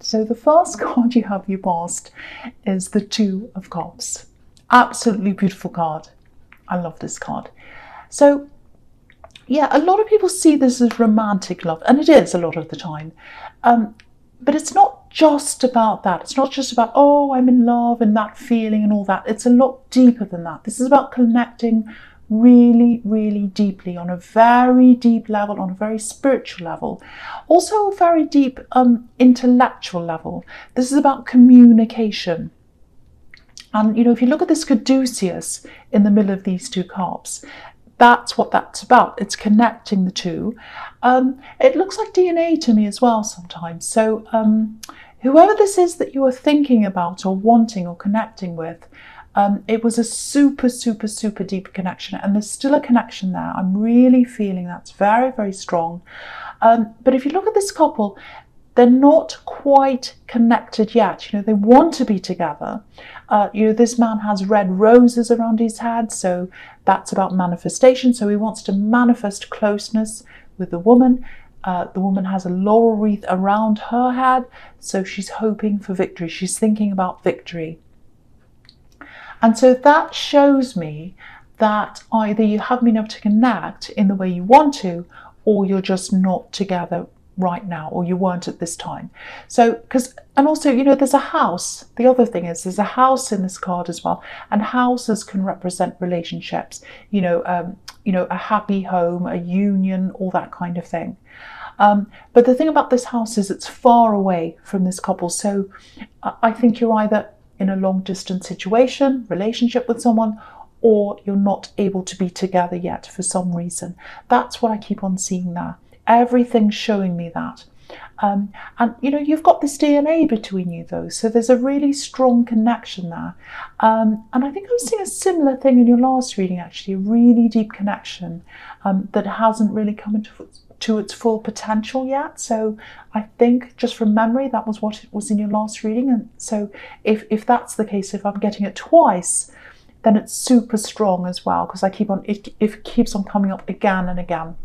So the first card you have your past is the Two of Cups. Absolutely beautiful card. I love this card. So yeah, a lot of people see this as romantic love, and it is a lot of the time. But it's not just about that. It's not just about, oh, I'm in love and that feeling and all that. It's a lot deeper than that. This is about connecting really, really deeply on a very deep level, on a very spiritual level, also a very deep intellectual level. This is about communication. And, if you look at this caduceus in the middle of these two cups, that's what that's about. It's connecting the two. It looks like DNA to me as well sometimes. So whoever this is that you are thinking about or wanting or connecting with, it was a super, super, super deep connection, and there's still a connection there. I'm really feeling that's very, very strong. But if you look at this couple, they're not quite connected yet. They want to be together. This man has red roses around his head, so that's about manifestation. So he wants to manifest closeness with the woman. The woman has a laurel wreath around her head, so she's hoping for victory. She's thinking about victory. And so that shows me that either you haven't been able to connect in the way you want to, or you're just not together right now, or you weren't at this time. So, and also, there's a house. The other thing is there's a house in this card as well, and houses can represent relationships, a happy home, a union, all that kind of thing. But the thing about this house is it's far away from this couple. So I think you're either in a long distance situation, relationship with someone, or you're not able to be together yet for some reason. That's what I keep on seeing there. Everything's showing me that. And you've got this DNA between you though, so there's a really strong connection there. And I think I was seeing a similar thing in your last reading, actually, a really deep connection that hasn't really come to its full potential yet. So I think, just from memory, that was what it was in your last reading. And so if that's the case, if I'm getting it twice, then it's super strong as well, because it keeps on coming up again and again.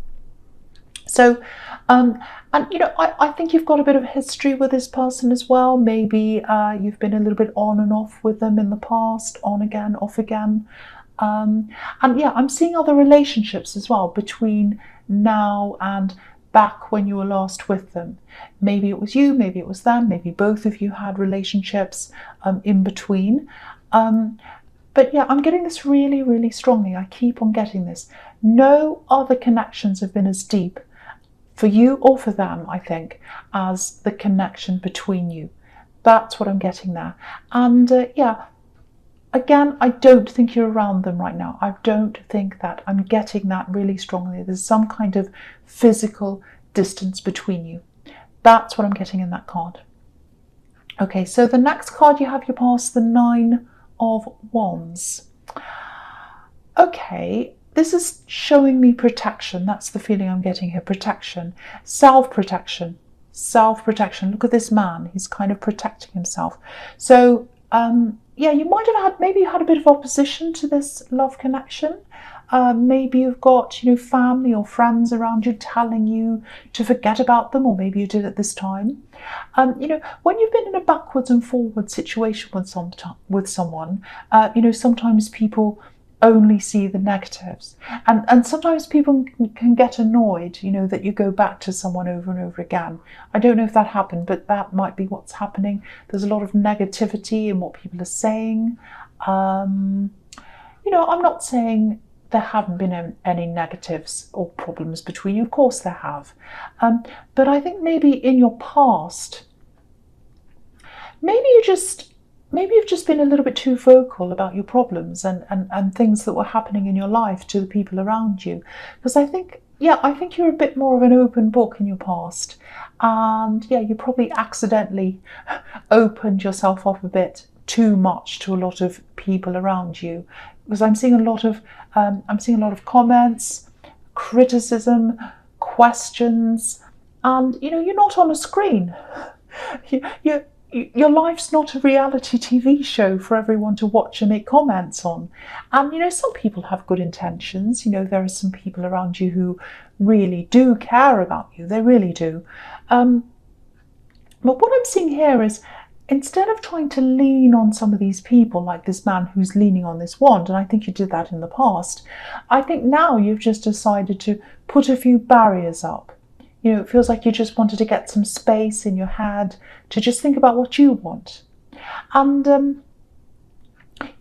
So, I think you've got a bit of history with this person as well. Maybe you've been a little bit on and off with them in the past, on again, off again. And yeah, I'm seeing other relationships as well between now and back when you were last with them. Maybe it was you, maybe it was them, maybe both of you had relationships in between. But yeah, I'm getting this really, really strongly. I keep on getting this. No other connections have been as deep for you or for them, I think, as the connection between you. That's what I'm getting there. And yeah, again, I don't think you're around them right now. I don't think that. I'm getting that really strongly. There's some kind of physical distance between you. That's what I'm getting in that card. Okay, so the next card you have your past, the Nine of Wands. Okay, this is showing me protection. That's the feeling I'm getting here. Protection, self-protection, self-protection. Look at this man. He's kind of protecting himself. So, yeah, you might have maybe you had a bit of opposition to this love connection. Maybe you've got, family or friends around you telling you to forget about them, or maybe you did at this time. When you've been in a backwards and forwards situation with someone, sometimes people only see the negatives, and sometimes people can get annoyed, that you go back to someone over and over again. I don't know if that happened, but that might be what's happening. There's a lot of negativity in what people are saying. I'm not saying there haven't been any negatives or problems between you. Of course there have. But I think maybe in your past, maybe you've just been a little bit too vocal about your problems and things that were happening in your life to the people around you. Because I think you're a bit more of an open book in your past. And yeah, you probably accidentally opened yourself up a bit too much to a lot of people around you. Because I'm seeing a lot of comments, criticism, questions, and you're not on a screen. Your life's not a reality TV show for everyone to watch and make comments on. And some people have good intentions. There are some people around you who really do care about you. They really do. But what I'm seeing here is, instead of trying to lean on some of these people, like this man who's leaning on this wand, and I think you did that in the past, I think now you've just decided to put a few barriers up. You know, it feels like you just wanted to get some space in your head to just think about what you want. And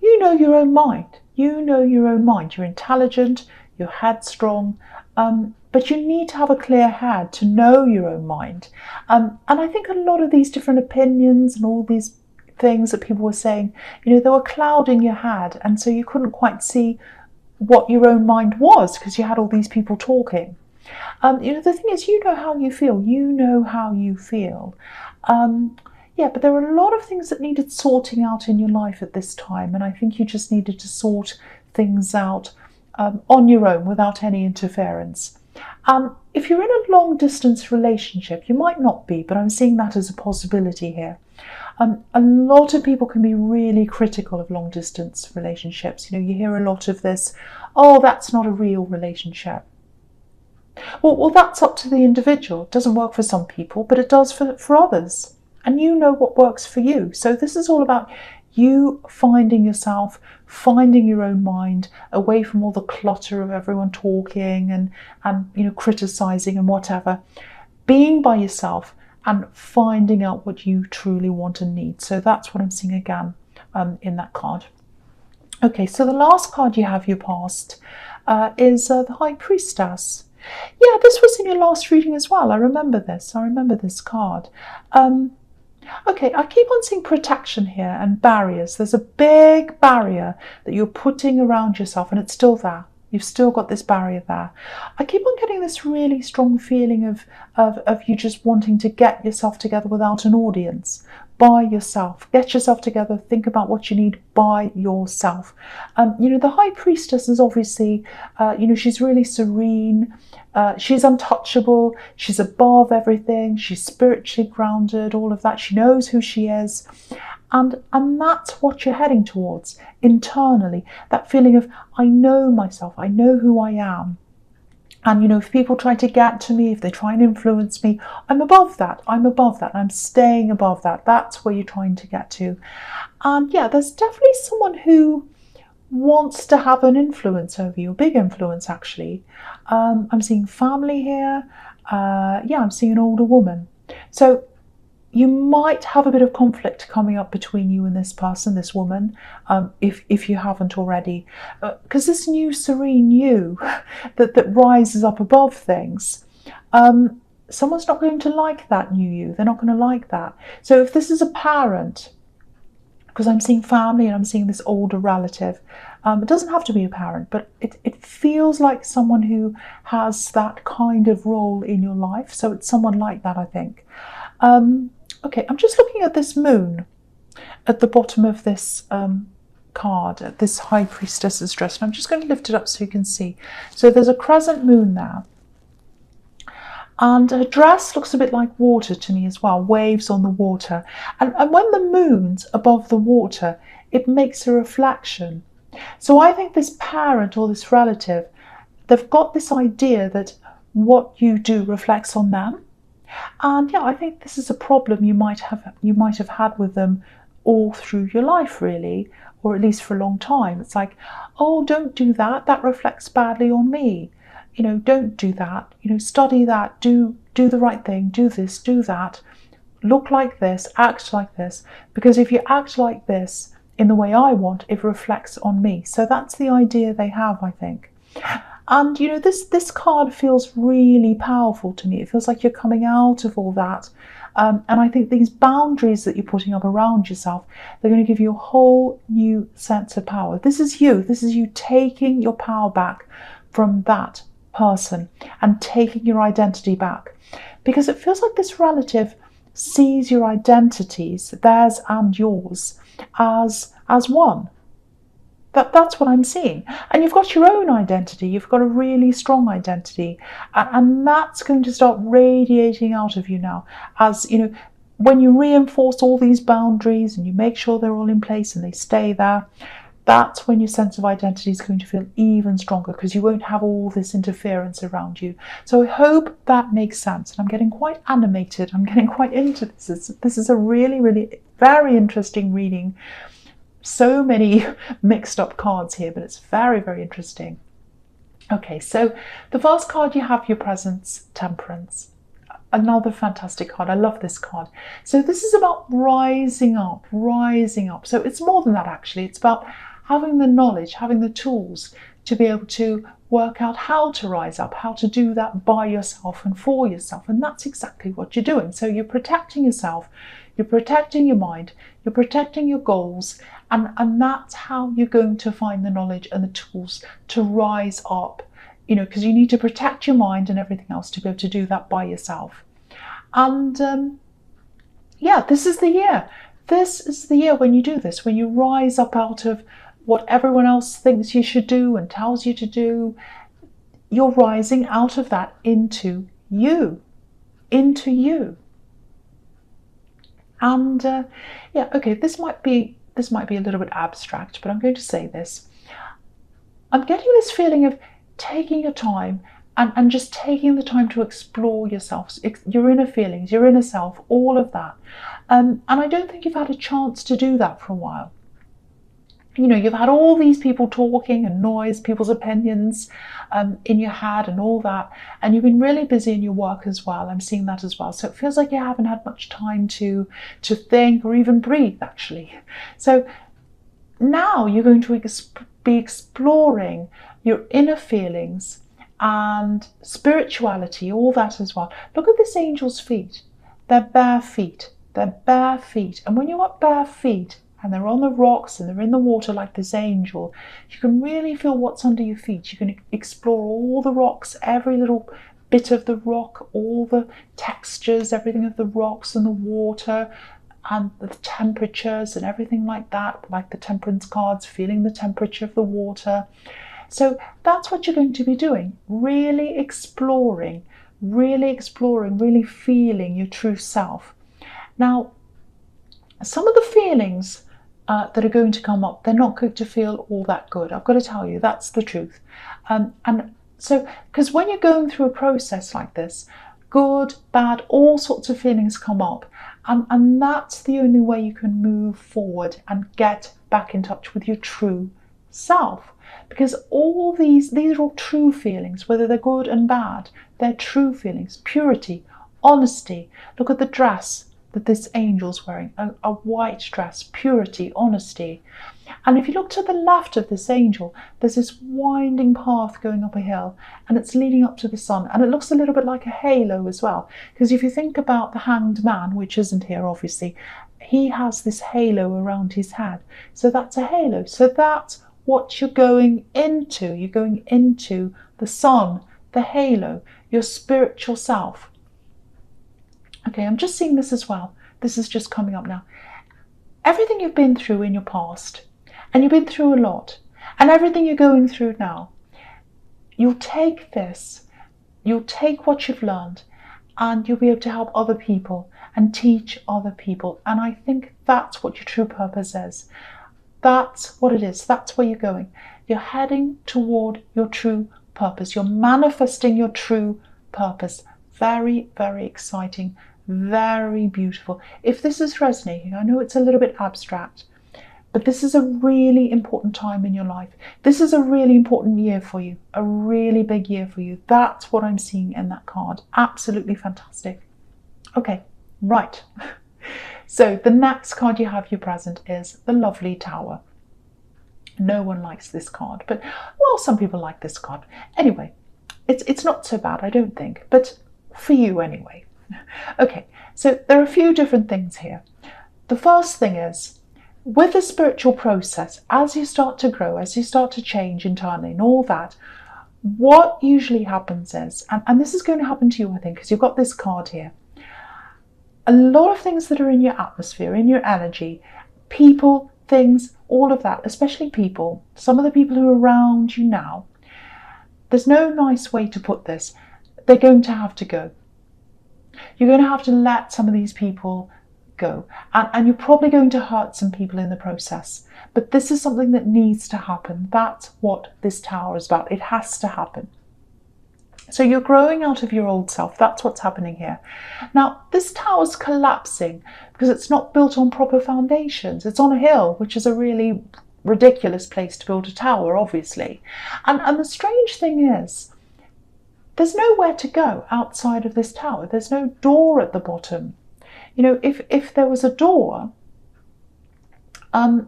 you know your own mind. You know your own mind. You're intelligent, you're headstrong, but you need to have a clear head to know your own mind. And I think a lot of these different opinions and all these things that people were saying, you know, they were clouding your head, and so you couldn't quite see what your own mind was because you had all these people talking. You know, the thing is, you know how you feel. You know how you feel. Yeah, but there were a lot of things that needed sorting out in your life at this time, and I think you just needed to sort things out on your own without any interference. If you're in a long distance relationship, you might not be, but I'm seeing that as a possibility here. A lot of people can be really critical of long distance relationships. You know, you hear a lot of this, oh, that's not a real relationship. Well, that's up to the individual. It doesn't work for some people, but it does for others. And you know what works for you. So this is all about you finding yourself, finding your own mind, away from all the clutter of everyone talking and you know, criticizing and whatever. Being by yourself and finding out what you truly want and need. So that's what I'm seeing again in that card. Okay, so the last card you have, your past, is the High Priestess. Yeah, this was in your last reading as well. I remember this. I remember this card. Okay, I keep on seeing protection here and barriers. There's a big barrier that you're putting around yourself, and it's still there. You've still got this barrier there. I keep on getting this really strong feeling of you just wanting to get yourself together without an audience, by yourself. Get yourself together, think about what you need by yourself. You know, the High Priestess is obviously, you know, she's really serene. She's untouchable. She's above everything. She's spiritually grounded, all of that. She knows who she is. And that's what you're heading towards internally. That feeling of, I know myself. I know who I am. And, you know, if people try to get to me, if they try and influence me, I'm above that. I'm above that. I'm staying above that. That's where you're trying to get to. And yeah, there's definitely someone who wants to have an influence over you, a big influence actually. I'm seeing family here. Yeah, I'm seeing an older woman. So you might have a bit of conflict coming up between you and this person, this woman, if you haven't already. Because this new serene you that rises up above things, someone's not going to like that new you. They're not going to like that. So if this is a parent, because I'm seeing family and I'm seeing this older relative, it doesn't have to be a parent, but it feels like someone who has that kind of role in your life. So it's someone like that, I think. Okay, I'm just looking at this moon at the bottom of this card, at this High Priestess's dress, and I'm just going to lift it up so you can see. So there's a crescent moon there. And her dress looks a bit like water to me as well, waves on the water. And when the moon's above the water, it makes a reflection. So I think this parent or this relative, they've got this idea that what you do reflects on them. And yeah, I think this is a problem you might have had with them all through your life, really, or at least for a long time. It's like, oh, don't do that. That reflects badly on me. You know, don't do that. You know, study that. Do the right thing. Do this. Do that. Look like this. Act like this. Because if you act like this in the way I want, it reflects on me. So that's the idea they have, I think. And, you know, this card feels really powerful to me. It feels like you're coming out of all that. And I think these boundaries that you're putting up around yourself, they're going to give you a whole new sense of power. This is you. This is you taking your power back from that person and taking your identity back. Because it feels like this relative sees your identities, theirs and yours, as one. That's what I'm seeing. And you've got your own identity. You've got a really strong identity. And that's going to start radiating out of you now. As, you know, when you reinforce all these boundaries and you make sure they're all in place and they stay there, that's when your sense of identity is going to feel even stronger, because you won't have all this interference around you. So I hope that makes sense. And I'm getting quite animated. I'm getting quite into this. This is a really, really very interesting reading. So many mixed up cards here, but it's very, very interesting. Okay, so the first card you have, your presence, Temperance. Another fantastic card. I love this card. So this is about rising up, rising up. So it's more than that, actually. It's about having the knowledge, having the tools to be able to work out how to rise up, how to do that by yourself and for yourself. And that's exactly what you're doing. So you're protecting yourself, you're protecting your mind, you're protecting your goals, and that's how you're going to find the knowledge and the tools to rise up. You know, because you need to protect your mind and everything else to be able to do that by yourself. And yeah, this is the year. This is the year when you do this, when you rise up out of what everyone else thinks you should do and tells you to do. You're rising out of that into you, into you. And yeah, okay, this might be a little bit abstract, but I'm going to say this. I'm getting this feeling of taking your time and just taking the time to explore yourself, your inner feelings, your inner self, all of that. And I don't think you've had a chance to do that for a while. You know, you've had all these people talking and noise, people's opinions in your head and all that. And you've been really busy in your work as well. I'm seeing that as well. So it feels like you haven't had much time to think or even breathe, actually. So now you're going to be exploring your inner feelings and spirituality, all that as well. Look at this angel's feet. They're bare feet. They're bare feet. And when you've got bare feet and they're on the rocks and they're in the water like this angel, you can really feel what's under your feet. You can explore all the rocks, every little bit of the rock, all the textures, everything of the rocks and the water, and the temperatures and everything like that, like the temperance cards, feeling the temperature of the water. So that's what you're going to be doing, really exploring, really feeling your true self. Now, some of the feelings that are going to come up, they're not going to feel all that good. I've got to tell you, that's the truth. And so, because when you're going through a process like this, good, bad, all sorts of feelings come up. And that's the only way you can move forward and get back in touch with your true self. Because all these are all true feelings, whether they're good and bad. They're true feelings, purity, honesty. Look at the dress that this angel's wearing, a white dress, purity, honesty. And if you look to the left of this angel, there's this winding path going up a hill, and it's leading up to the sun, and it looks a little bit like a halo as well. Because if you think about the hanged man, which isn't here obviously, he has this halo around his head. So that's a halo. So that's what you're going into. You're going into the sun, the halo, your spiritual self. Okay, I'm just seeing this as well. This is just coming up now. Everything you've been through in your past, and you've been through a lot, and everything you're going through now, you'll take this, you'll take what you've learned, and you'll be able to help other people and teach other people. And I think that's what your true purpose is. That's what it is. That's where you're going. You're heading toward your true purpose. You're manifesting your true purpose. Very, very exciting. Very beautiful. If this is resonating, I know it's a little bit abstract, but this is a really important time in your life. This is a really important year for you. A really big year for you. That's what I'm seeing in that card. Absolutely fantastic. Okay, right. So the next card you have, your present, is the lovely Tower. No one likes this card, but, well, some people like this card. Anyway, it's not so bad, I don't think, but for you anyway. Okay, so there are a few different things here. The first thing is, with the spiritual process, as you start to grow, as you start to change internally and all that, what usually happens is, and this is going to happen to you, I think, because you've got this card here, a lot of things that are in your atmosphere, in your energy, people, things, all of that, especially people, some of the people who are around you now, there's no nice way to put this, they're going to have to go. You're going to have to let some of these people go. And you're probably going to hurt some people in the process. But this is something that needs to happen. That's what this Tower is about. It has to happen. So you're growing out of your old self. That's what's happening here. Now, this tower's collapsing because it's not built on proper foundations. It's on a hill, which is a really ridiculous place to build a tower, obviously. And the strange thing is, there's nowhere to go outside of this tower. There's no door at the bottom. You know, if there was a door, and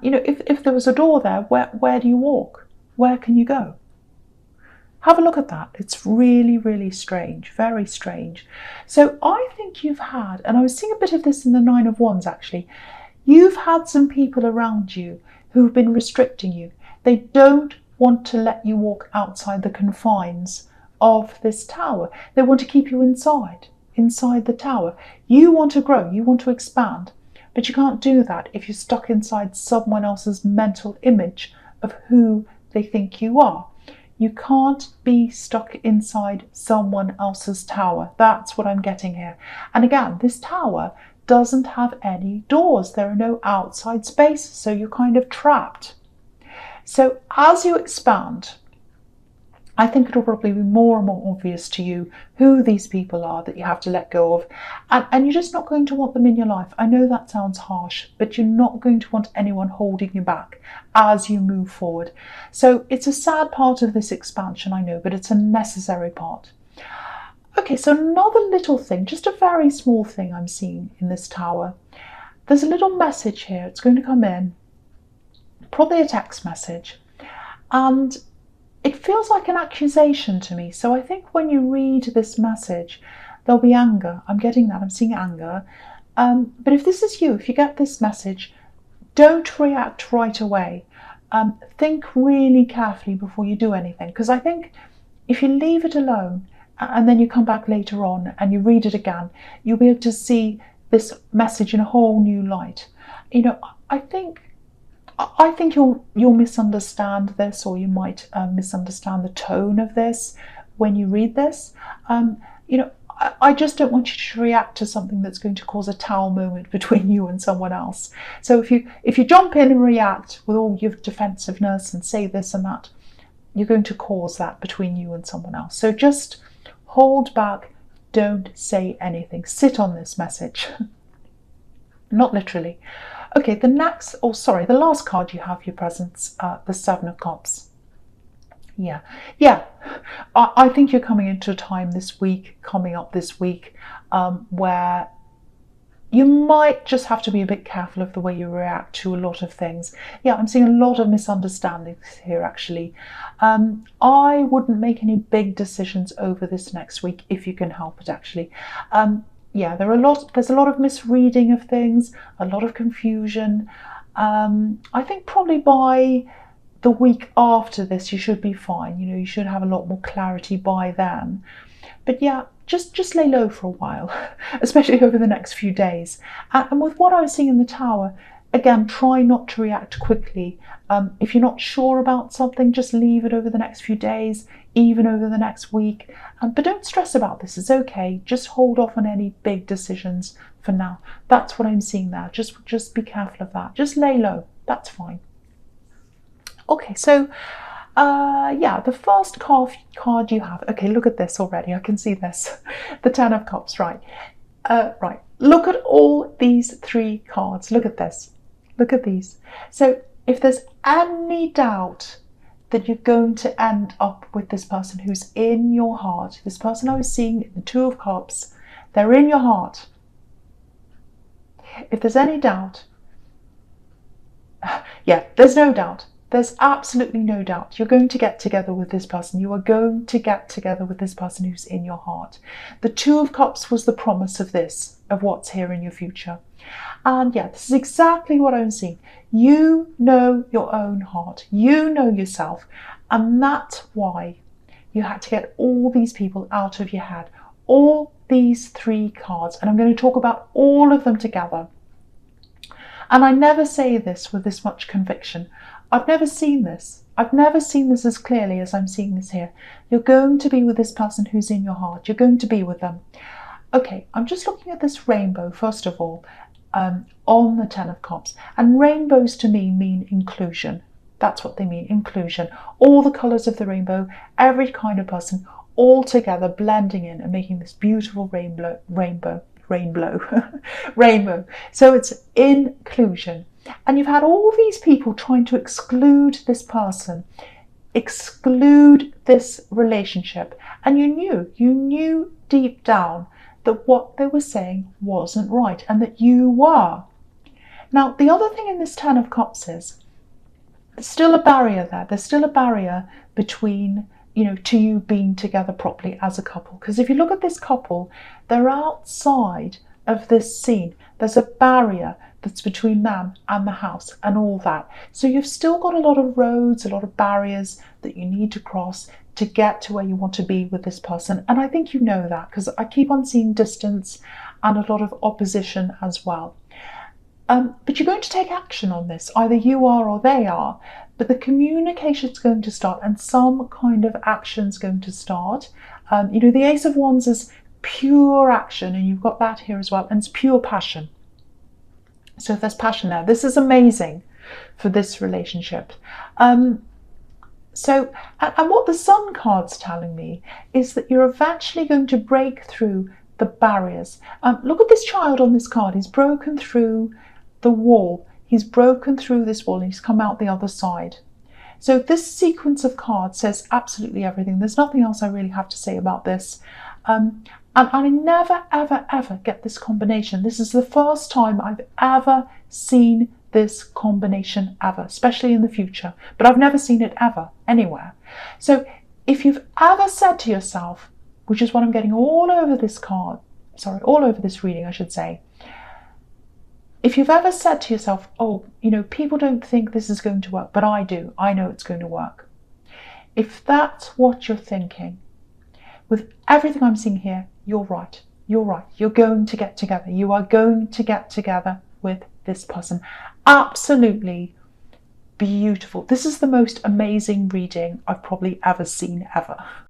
you know, if there was a door there, where do you walk? Where can you go? Have a look at that. It's really, really strange, very strange. So I think you've had, and I was seeing a bit of this in the Nine of Wands actually, you've had some people around you who've been restricting you. They don't want to let you walk outside the confines of this tower. They want to keep you inside the tower. You want to grow, you want to expand, but you can't do that if you're stuck inside someone else's mental image of who they think you are. You can't be stuck inside someone else's tower. That's what I'm getting here. And again, this tower doesn't have any doors. There are no outside spaces, so you're kind of trapped. So as you expand, I think it'll probably be more and more obvious to you who these people are that you have to let go of. And you're just not going to want them in your life. I know that sounds harsh, but you're not going to want anyone holding you back as you move forward. So it's a sad part of this expansion, I know, but it's a necessary part. Okay, so another little thing, just a very small thing I'm seeing in this tower. There's a little message here. It's going to come in, probably a text message. And it feels like an accusation to me. So I think when you read this message, there'll be anger. I'm getting that. I'm seeing anger. But if this is you, if you get this message, don't react right away. Think really carefully before you do anything. Because I think if you leave it alone and then you come back later on and you read it again, you'll be able to see this message in a whole new light. You know, I think you'll misunderstand this, or you might misunderstand the tone of this when you read this. You know, I just don't want you to react to something that's going to cause a towel moment between you and someone else. So if you jump in and react with all your defensiveness and say this and that, you're going to cause that between you and someone else. So just hold back. Don't say anything. Sit on this message. Not literally. Okay, the last card you have, your presence, the Seven of Cups. Yeah. I think you're coming into a time coming up this week, where you might just have to be a bit careful of the way you react to a lot of things. Yeah, I'm seeing a lot of misunderstandings here, actually. I wouldn't make any big decisions over this next week if you can help it, actually. Yeah, there's a lot of misreading of things, a lot of confusion. I think probably by the week after this, you should be fine. You know, you should have a lot more clarity by then. But yeah, just lay low for a while, especially over the next few days. And with what I was seeing in the tower, again, try not to react quickly. If you're not sure about something, just leave it over the next few days, even over the next week. But don't stress about this. It's okay. Just hold off on any big decisions for now. That's what I'm seeing there. Just be careful of that. Just lay low. That's fine. Okay, so yeah, the first card you have. Okay, look at this already. I can see this. The Ten of Cups, right. Right. Look at all these three cards. Look at this. Look at these. So if there's any doubt that you're going to end up with this person who's in your heart, this person I was seeing in the Two of Cups, they're in your heart. If there's any doubt, yeah, there's no doubt. There's absolutely no doubt. You're going to get together with this person. You are going to get together with this person who's in your heart. The Two of Cups was the promise of this, of what's here in your future. And yeah, this is exactly what I'm seeing. You know your own heart. You know yourself. And that's why you had to get all these people out of your head. All these three cards. And I'm going to talk about all of them together. And I never say this with this much conviction. I've never seen this. I've never seen this as clearly as I'm seeing this here. You're going to be with this person who's in your heart. You're going to be with them. Okay, I'm just looking at this rainbow, first of all. on the Ten of Cups. And rainbows to me mean inclusion. That's what they mean, inclusion. All the colours of the rainbow, every kind of person, all together blending in and making this beautiful rainbow. So it's inclusion. And you've had all these people trying to exclude this person, exclude this relationship. And you knew deep down that what they were saying wasn't right and that you were. Now, the other thing in this Ten of Cups is there's still a barrier there. There's still a barrier between, to you being together properly as a couple. Because if you look at this couple, they're outside of this scene. There's a barrier that's between them and the house and all that. So you've still got a lot of roads, a lot of barriers that you need to cross to get to where you want to be with this person. And I think you know that, because I keep on seeing distance and a lot of opposition as well. But you're going to take action on this. Either you are or they are. But the communication's going to start and some kind of action's going to start. The Ace of Wands is pure action, and you've got that here as well. And it's pure passion. So if there's passion there, this is amazing for this relationship. And what the Sun card's telling me is that you're eventually going to break through the barriers. Look at this child on this card. He's broken through the wall. He's broken through this wall and he's come out the other side. So this sequence of cards says absolutely everything. There's nothing else I really have to say about this. And I never, ever, ever get this combination. This is the first time I've ever seen this combination ever, especially in the future. But I've never seen it ever, anywhere. So if you've ever said to yourself, which is what I'm getting all over this card, all over this reading, I should say. If you've ever said to yourself, people don't think this is going to work, but I do. I know it's going to work. If that's what you're thinking, with everything I'm seeing here, you're right. You're right. You're going to get together. You are going to get together with this person. Absolutely beautiful. This is the most amazing reading I've probably ever seen, ever.